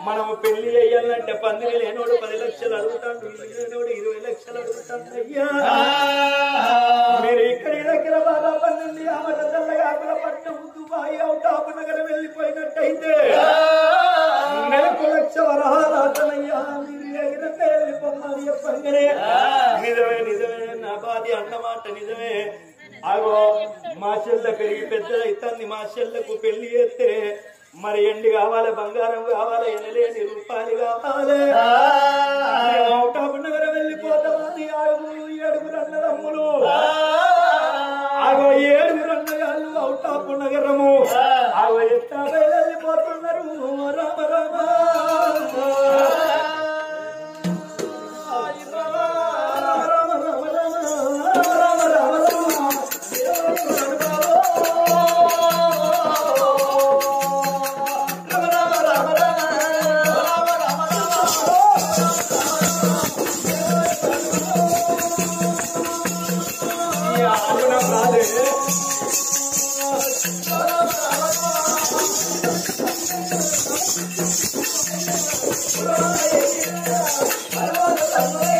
మనము పెళ్లి చేయాలంటే పందిరి లేనోడు 10 లక్షలు అడుగుతాడు, ఇల్లు లేనోడు 20 లక్షలు అడుగుతాడు. అయ్యా మీరు ఇక్కడి దగ్గర బాగా 12 ఆమల చల్లగాకుల పట్టు దుబాయ్ అవుట్ ఆఫ్ నగరం వెళ్ళిపోయినట్టయితే నెలకు 1 లక్ష వరహాలయ్యా. మీరు ఎగిరంటే వెళ్ళిపోమని చెప్పంగానే నిజమే నిజమే నా బాధి అన్నమాట నిజమే. అగో మా చెల్ల పెరిగి పెద్దదైతుంది, మా చెల్లకు పెళ్లి చేస్తే మరి ఎండి కావాలి, బంగారం కావాలి, ఎనలేని రూపాయలు కావాలి. అవుట్ ఆఫ్ నగరం వెళ్ళిపోతామని 7 అన్నదమ్ములు, ఆగో 7 అన్నగాళ్ళు అవుట్ ఆఫ్ నగరము ఆగో ఎట్టా వెళ్ళిపోతున్నారు. రామ రామ I